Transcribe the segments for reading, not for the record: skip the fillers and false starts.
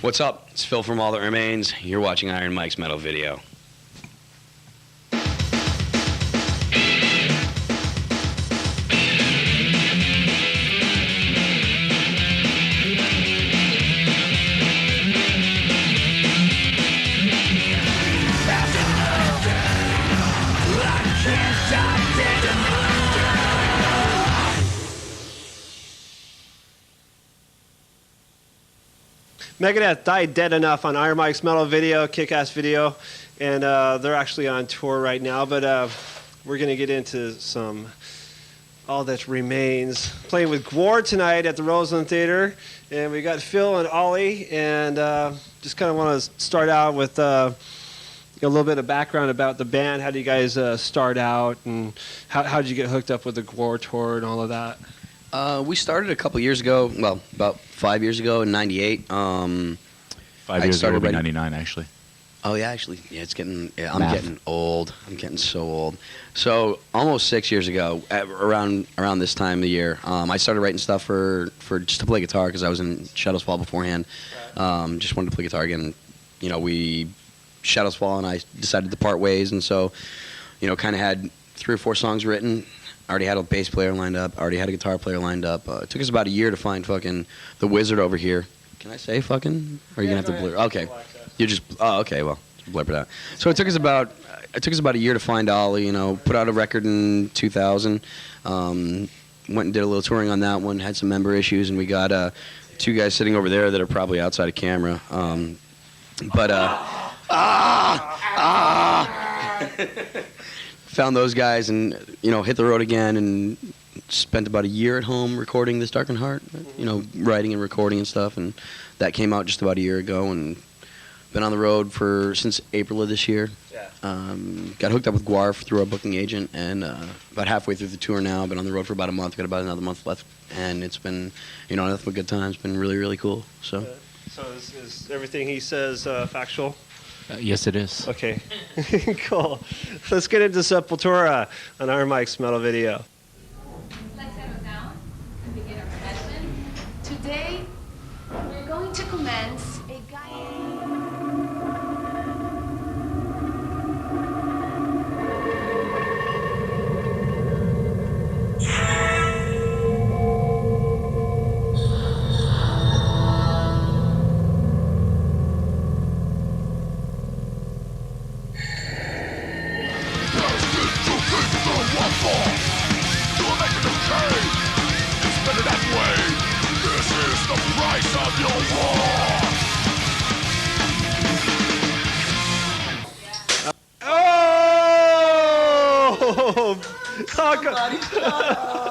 What's up? It's Phil from All That Remains. You're watching Iron Mike's Metal Video. Megadeth died dead enough on Iron Mike's Metal Video, kick-ass video, and they're actually on tour right now, but we're going to get into some All That Remains. Playing with Gwar tonight at the Roseland Theater, and we got Phil and Ollie, and just kind of want to start out with a little bit of background about the band. How do you guys start out, and how did you get hooked up with the Gwar tour and all of that? We started a couple years ago, well, about 5 years ago in 98. 5 years ago would be 99, actually. Oh, yeah, actually. Yeah, it's getting, I'm getting old. I'm getting so old. So almost 6 years ago, around this time of the year, I started writing stuff for just to play guitar because I was in Shadows Fall beforehand. Just wanted to play guitar again. You know, Shadows Fall and I decided to part ways, and so, kind of had 3 or 4 songs written. Already had a bass player lined up. Already had a guitar player lined up. It took us about a year to find fucking the wizard over here. Can I say fucking? Or are you gonna have to blur? Okay, you just. Oh, okay. Well, blur it out. So it took us about a year to find Ollie. Put out a record in 2000. Went and did a little touring on that one. Had some member issues, and we got 2 guys sitting over there that are probably outside of camera. Found those guys and, hit the road again and spent about a year at home recording This Darkened Heart, writing and recording and stuff. And that came out just about a year ago and been on the road since April of this year. Yeah. Got hooked up with Gwar through our booking agent and about halfway through the tour now. Been on the road for about a month, got about another month left. And it's been, nothing but good times. Been really, really cool. So is everything he says factual? Yes, it is. Okay, cool. Let's get into Sepultura on Iron Mike's Metal Video. Let's settle down and begin our session. Today, we're going to commence a guided...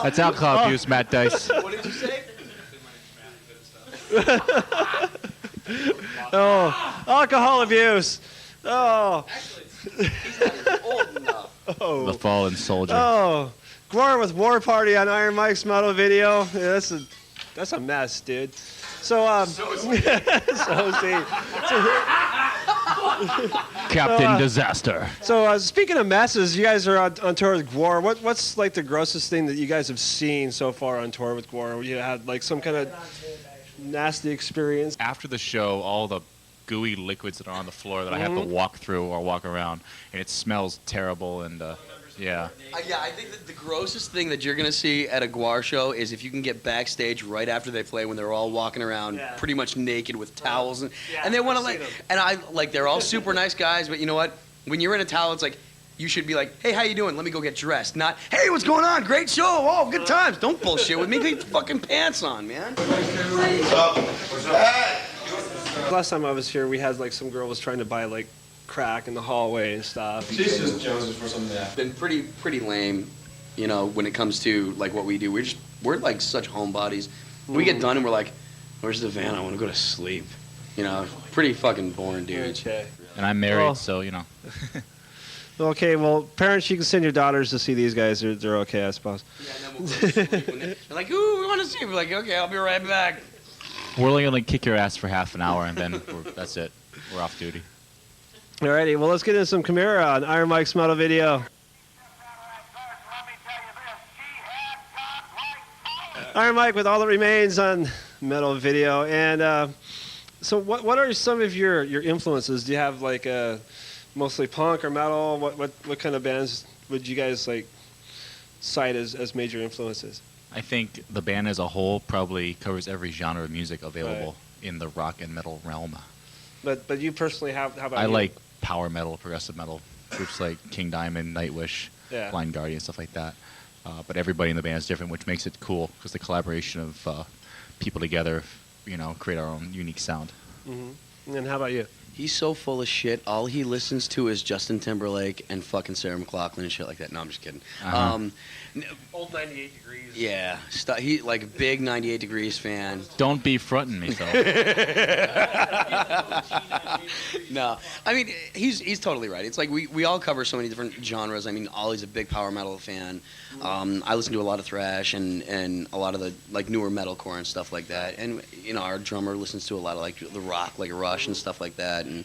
That's alcohol abuse, Matt Dice. What did you say? Alcohol abuse. Oh. Actually, he's not old enough. Oh. The fallen soldier. Oh. Gwar with War Party on Iron Mike's Metal Video. Yeah, that's a mess, dude. So Captain Disaster. So speaking of messes, you guys are on tour with Gwar. What's like the grossest thing that you guys have seen so far on tour with Gwar? You had like some kind of nasty experience? After the show, all the gooey liquids that are on the floor that I have to walk through or walk around, and it smells terrible, and yeah. Yeah, I think that the grossest thing that you're going to see at a Gwar show is if you can get backstage right after they play when they're all walking around pretty much naked with towels. And they want to they're all super nice guys, but you know what? When you're in a towel, it's like, you should be like, hey, how you doing? Let me go get dressed. Not, hey, what's going on? Great show. Oh, good times. Don't bullshit with me. Get your fucking pants on, man. Last time I was here, we had like some girl was trying to buy like crack in the hallway and stuff. She's just jonesing for something. Yeah. Been pretty lame, when it comes to like what we do. We're like such homebodies. We get done and we're like, where's the van? I want to go to sleep. Pretty fucking boring dudes. Okay. And I'm married, Well, so Okay, well, parents, you can send your daughters to see these guys. They're okay, I suppose. Yeah, and then we'll go to sleep. And they're like, ooh, we want to see. We're like, okay, I'll be right back. we're only gonna kick your ass for half an hour, and then that's it. We're off duty. Alrighty, well, let's get into some Chimera on Iron Mike's Metal Video. Iron Mike with All That Remains on Metal Video. And So what are some of your influences? Do you have like mostly punk or metal? What kind of bands would you guys like cite as major influences? I think the band as a whole probably covers every genre of music available in the rock and metal realm. But you personally how about I you? like power metal, progressive metal, groups like King Diamond, Nightwish, Yeah. Blind Guardian, stuff like that. But everybody in the band is different, which makes it cool because the collaboration of people together, create our own unique sound. Mm-hmm. And how about you? He's so full of shit. All he listens to is Justin Timberlake and fucking Sarah McLachlan and shit like that. No, I'm just kidding. Uh-huh. Old 98 Degrees. Yeah, he like a big 98 Degrees fan. Don't be fronting me, Phil. No, I mean he's totally right. It's like we all cover so many different genres. I mean, Ollie's a big power metal fan. I listen to a lot of thrash and a lot of the like newer metalcore and stuff like that. And our drummer listens to a lot of like the rock, like Rush and stuff like that. And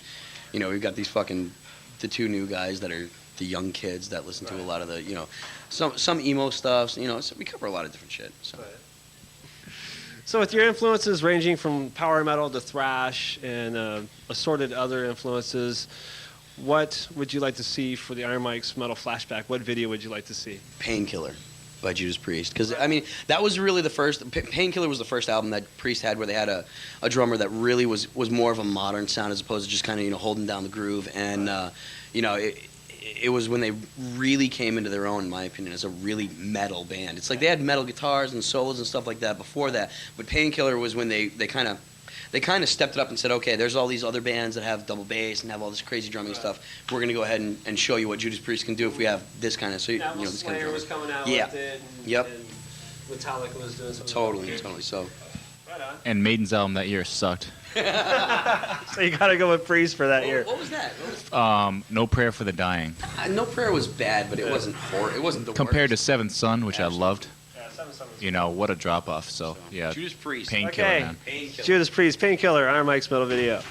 we've got the two new guys that are the young kids that listen to a lot of the some emo stuff. So we cover a lot of different shit. So. Right. So with your influences ranging from power metal to thrash and assorted other influences, what would you like to see for the Iron Mike's Metal Flashback? What video would you like to see? Painkiller by Judas Priest. Because, I mean, that was really the first... Painkiller was the first album that Priest had where they had a drummer that really was more of a modern sound as opposed to just kind of, holding down the groove. And, it was when they really came into their own, in my opinion, as a really metal band. It's like they had metal guitars and solos and stuff like that before that, but Painkiller was when they kind of stepped it up and said, okay, there's all these other bands that have double bass and have all this crazy drumming stuff. We're gonna go ahead and show you what Judas Priest can do if we have this kind of this kind of drumming. was coming out Yeah. with it. Yep. And Metallica was doing something. Totally. So Right on. And Maiden's album that year sucked. So you gotta go with Priest for that year. what was that? No Prayer for the Dying. No Prayer was bad, but it wasn't It wasn't the Compared to worst. Seventh Son, which I loved, Yeah, Seven Summers. what a drop off. So, yeah, Judas Priest. Painkiller, Okay. man. Painkiller. Judas Priest, Painkiller, Iron Mike's Metal Video.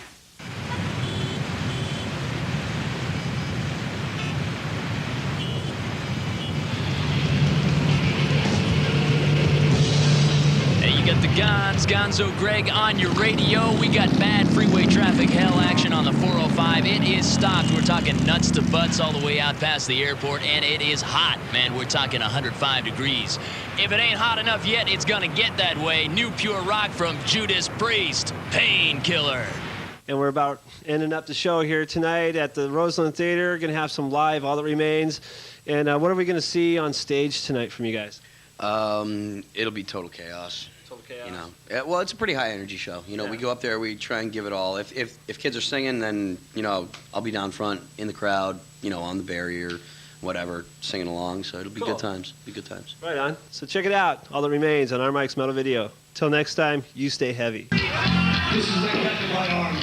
Hey, you got the Gonzo Greg on your radio. We got bad freeway traffic hell action on the 405. It is stopped. We're talking nuts to butts all the way out past the airport, and it is hot, man. We're talking 105 degrees. If it ain't hot enough yet, it's gonna get that way. New pure rock from Judas Priest, Painkiller. And we're about ending up the show here tonight at the Roseland Theater. Going to have some live All That Remains. And what are we going to see on stage tonight from you guys? It'll be total chaos. Total Chaos. Well, it's a pretty high energy show. We go up there, we try and give it all. If kids are singing, then I'll be down front in the crowd, on the barrier, whatever, singing along. So it'll be Cool. good times. Right on. So check it out. All That Remains on Iron Mike's Metal Video. Till next time, you stay heavy. This is like catching my arm.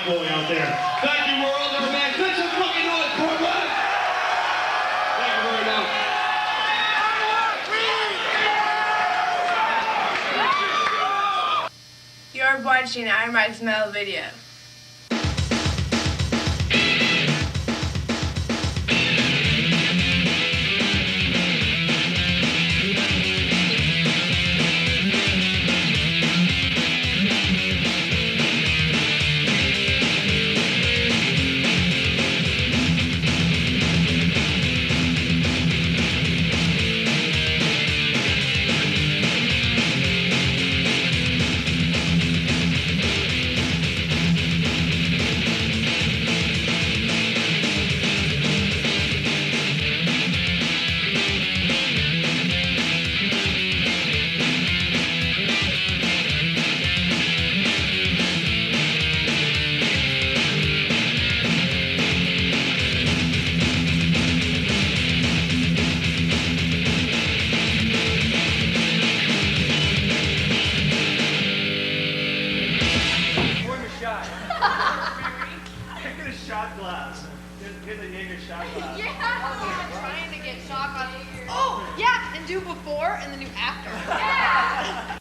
black boy out there. Thank you, world. Everybody, make some fucking noise, Portland. Thank you very much. You're watching Iron Mike's metal video. Shot glass. Get the Jaeger shot glass. Yeah. Trying to get shot glass. Oh, yeah, and do before and then do after. Yeah.